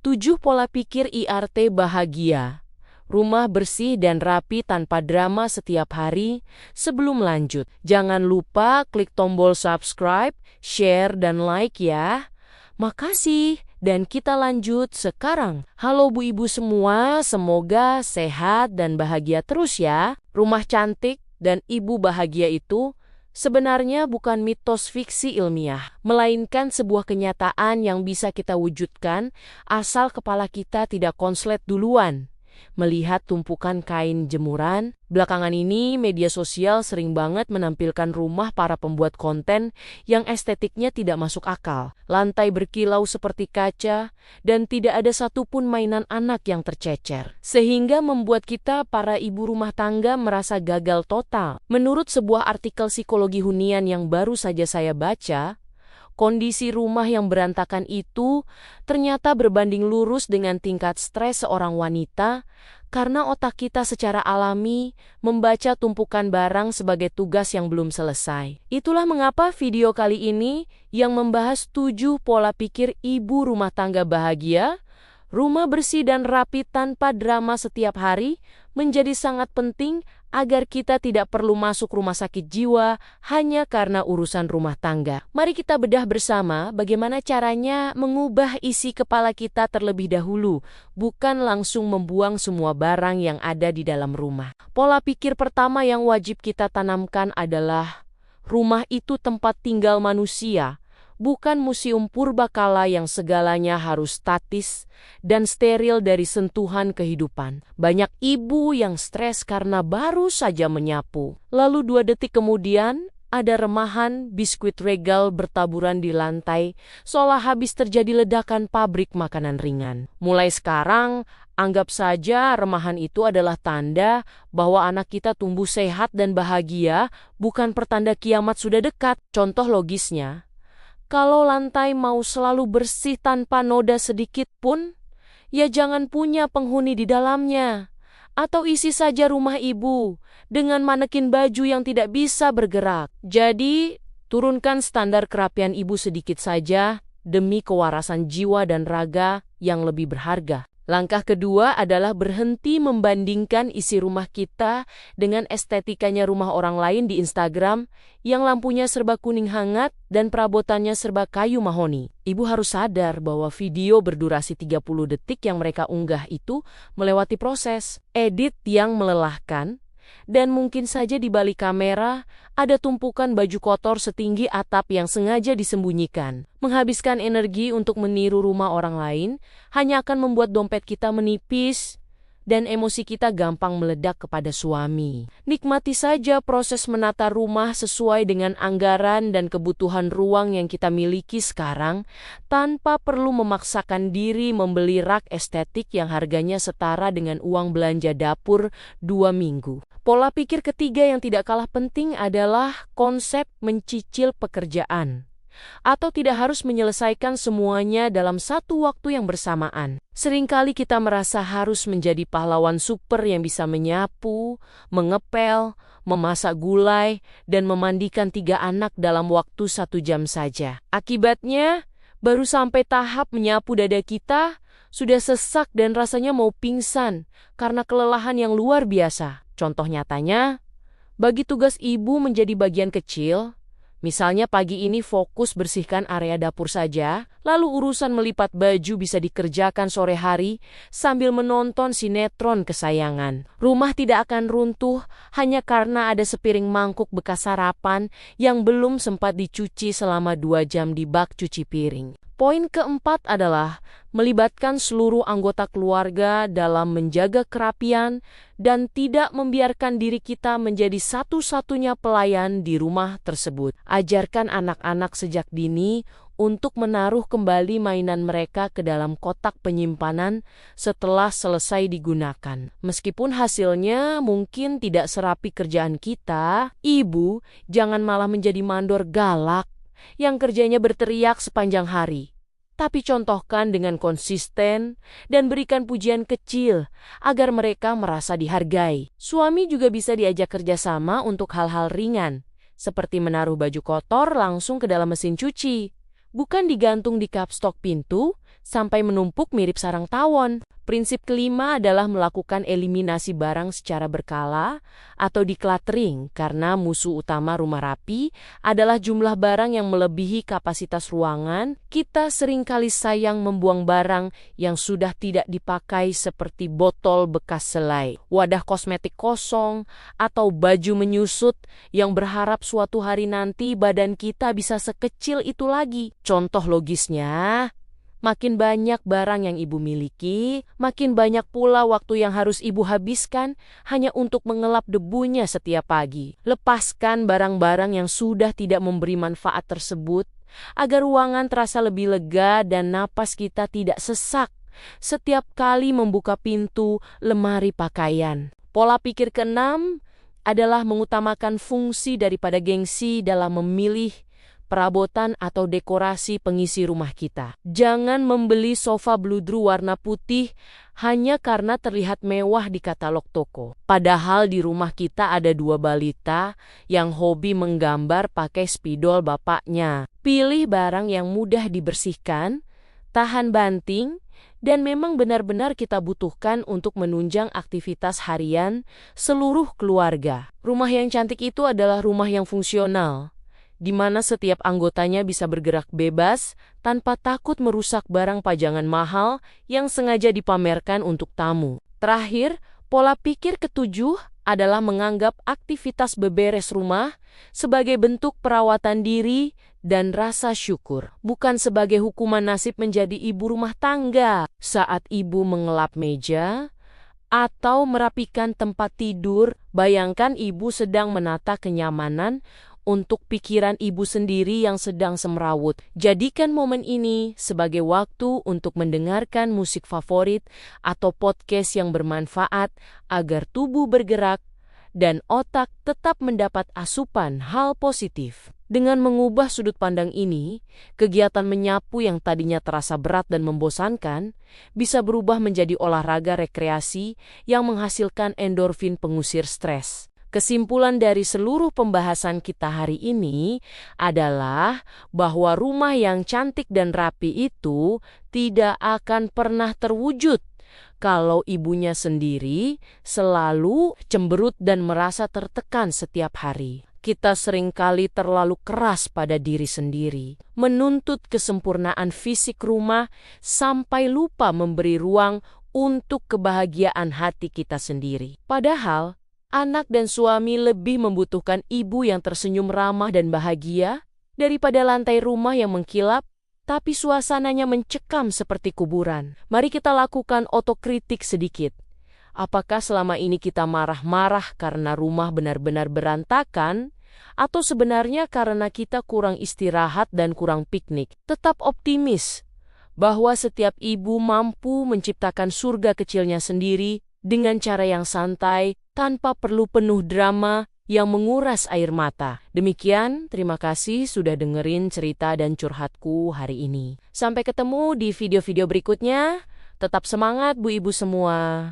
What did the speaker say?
7 pola pikir IRT bahagia. Rumah bersih dan rapi tanpa drama setiap hari. Sebelum lanjut, jangan lupa klik tombol subscribe, share, dan like ya. Makasih, dan kita lanjut sekarang. Halo Bu Ibu semua, semoga sehat dan bahagia terus ya. Rumah cantik dan ibu bahagia itu sebenarnya bukan mitos fiksi ilmiah, melainkan sebuah kenyataan yang bisa kita wujudkan asal kepala kita tidak konslet duluan. Melihat tumpukan kain jemuran, belakangan ini media sosial sering banget menampilkan rumah para pembuat konten yang estetiknya tidak masuk akal. Lantai berkilau seperti kaca, dan tidak ada satupun mainan anak yang tercecer. Sehingga membuat kita para ibu rumah tangga merasa gagal total. Menurut sebuah artikel psikologi hunian yang baru saja saya baca, kondisi rumah yang berantakan itu ternyata berbanding lurus dengan tingkat stres seorang wanita karena otak kita secara alami membaca tumpukan barang sebagai tugas yang belum selesai. Itulah mengapa video kali ini yang membahas 7 pola pikir ibu rumah tangga bahagia, rumah bersih dan rapi tanpa drama setiap hari menjadi sangat penting agar kita tidak perlu masuk rumah sakit jiwa hanya karena urusan rumah tangga. Mari kita bedah bersama bagaimana caranya mengubah isi kepala kita terlebih dahulu, bukan langsung membuang semua barang yang ada di dalam rumah. Pola pikir pertama yang wajib kita tanamkan adalah rumah itu tempat tinggal manusia, bukan museum purbakala yang segalanya harus statis dan steril dari sentuhan kehidupan. Banyak ibu yang stres karena baru saja menyapu. Lalu 2 detik kemudian, ada remahan biskuit regal bertaburan di lantai, seolah habis terjadi ledakan pabrik makanan ringan. Mulai sekarang, anggap saja remahan itu adalah tanda bahwa anak kita tumbuh sehat dan bahagia, bukan pertanda kiamat sudah dekat. Contoh logisnya, kalau lantai mau selalu bersih tanpa noda sedikit pun, ya jangan punya penghuni di dalamnya. Atau isi saja rumah ibu dengan manekin baju yang tidak bisa bergerak. Jadi, turunkan standar kerapian ibu sedikit saja demi kewarasan jiwa dan raga yang lebih berharga. Langkah kedua adalah berhenti membandingkan isi rumah kita dengan estetikanya rumah orang lain di Instagram yang lampunya serba kuning hangat dan perabotannya serba kayu mahoni. Ibu harus sadar bahwa video berdurasi 30 detik yang mereka unggah itu melewati proses edit yang melelahkan, dan mungkin saja di balik kamera ada tumpukan baju kotor setinggi atap yang sengaja disembunyikan. Menghabiskan energi untuk meniru rumah orang lain hanya akan membuat dompet kita menipis dan emosi kita gampang meledak kepada suami. Nikmati saja proses menata rumah sesuai dengan anggaran dan kebutuhan ruang yang kita miliki sekarang, tanpa perlu memaksakan diri membeli rak estetik yang harganya setara dengan uang belanja dapur 2 minggu. Pola pikir ketiga yang tidak kalah penting adalah konsep mencicil pekerjaan, atau tidak harus menyelesaikan semuanya dalam satu waktu yang bersamaan. Seringkali kita merasa harus menjadi pahlawan super yang bisa menyapu, mengepel, memasak gulai, dan memandikan 3 anak dalam waktu 1 jam saja. Akibatnya, baru sampai tahap menyapu dada kita, sudah sesak dan rasanya mau pingsan karena kelelahan yang luar biasa. Contoh nyatanya, bagi tugas ibu menjadi bagian kecil, misalnya pagi ini fokus bersihkan area dapur saja, lalu urusan melipat baju bisa dikerjakan sore hari sambil menonton sinetron kesayangan. Rumah tidak akan runtuh hanya karena ada sepiring mangkuk bekas sarapan yang belum sempat dicuci selama 2 jam di bak cuci piring. Poin keempat adalah melibatkan seluruh anggota keluarga dalam menjaga kerapian dan tidak membiarkan diri kita menjadi satu-satunya pelayan di rumah tersebut. Ajarkan anak-anak sejak dini untuk menaruh kembali mainan mereka ke dalam kotak penyimpanan setelah selesai digunakan. Meskipun hasilnya mungkin tidak serapi kerjaan kita, ibu jangan malah menjadi mandor galak yang kerjanya berteriak sepanjang hari. Tapi contohkan dengan konsisten dan berikan pujian kecil agar mereka merasa dihargai. Suami juga bisa diajak kerjasama untuk hal-hal ringan, seperti menaruh baju kotor langsung ke dalam mesin cuci. Bukan digantung di kapstok pintu, sampai menumpuk mirip sarang tawon. Prinsip kelima adalah melakukan eliminasi barang secara berkala atau decluttering, karena musuh utama rumah rapi adalah jumlah barang yang melebihi kapasitas ruangan. Kita seringkali sayang membuang barang yang sudah tidak dipakai seperti botol bekas selai, wadah kosmetik kosong, atau baju menyusut yang berharap suatu hari nanti badan kita bisa sekecil itu lagi. Contoh logisnya, makin banyak barang yang ibu miliki, makin banyak pula waktu yang harus ibu habiskan hanya untuk mengelap debunya setiap pagi. Lepaskan barang-barang yang sudah tidak memberi manfaat tersebut, agar ruangan terasa lebih lega dan napas kita tidak sesak setiap kali membuka pintu lemari pakaian. Pola pikir keenam adalah mengutamakan fungsi daripada gengsi dalam memilih perabotan atau dekorasi pengisi rumah kita. Jangan membeli sofa bludru warna putih hanya karena terlihat mewah di katalog toko. Padahal di rumah kita ada 2 balita yang hobi menggambar pakai spidol bapaknya. Pilih barang yang mudah dibersihkan, tahan banting, dan memang benar-benar kita butuhkan untuk menunjang aktivitas harian seluruh keluarga. Rumah yang cantik itu adalah rumah yang fungsional, di mana setiap anggotanya bisa bergerak bebas tanpa takut merusak barang pajangan mahal yang sengaja dipamerkan untuk tamu. Terakhir, pola pikir ketujuh adalah menganggap aktivitas beberes rumah sebagai bentuk perawatan diri dan rasa syukur, bukan sebagai hukuman nasib menjadi ibu rumah tangga. Saat ibu mengelap meja atau merapikan tempat tidur, bayangkan ibu sedang menata kenyamanan untuk pikiran ibu sendiri yang sedang semrawut. Jadikan momen ini sebagai waktu untuk mendengarkan musik favorit atau podcast yang bermanfaat agar tubuh bergerak dan otak tetap mendapat asupan hal positif. Dengan mengubah sudut pandang ini, kegiatan menyapu yang tadinya terasa berat dan membosankan bisa berubah menjadi olahraga rekreasi yang menghasilkan endorfin pengusir stres. Kesimpulan dari seluruh pembahasan kita hari ini adalah bahwa rumah yang cantik dan rapi itu tidak akan pernah terwujud kalau ibunya sendiri selalu cemberut dan merasa tertekan setiap hari. Kita seringkali terlalu keras pada diri sendiri, menuntut kesempurnaan fisik rumah sampai lupa memberi ruang untuk kebahagiaan hati kita sendiri. Padahal, anak dan suami lebih membutuhkan ibu yang tersenyum ramah dan bahagia daripada lantai rumah yang mengkilap, tapi suasananya mencekam seperti kuburan. Mari kita lakukan otokritik sedikit. Apakah selama ini kita marah-marah karena rumah benar-benar berantakan, atau sebenarnya karena kita kurang istirahat dan kurang piknik? Tetap optimis bahwa setiap ibu mampu menciptakan surga kecilnya sendiri dengan cara yang santai, tanpa perlu penuh drama yang menguras air mata. Demikian, terima kasih sudah dengerin cerita dan curhatku hari ini. Sampai ketemu di video-video berikutnya. Tetap semangat Bu Ibu semua.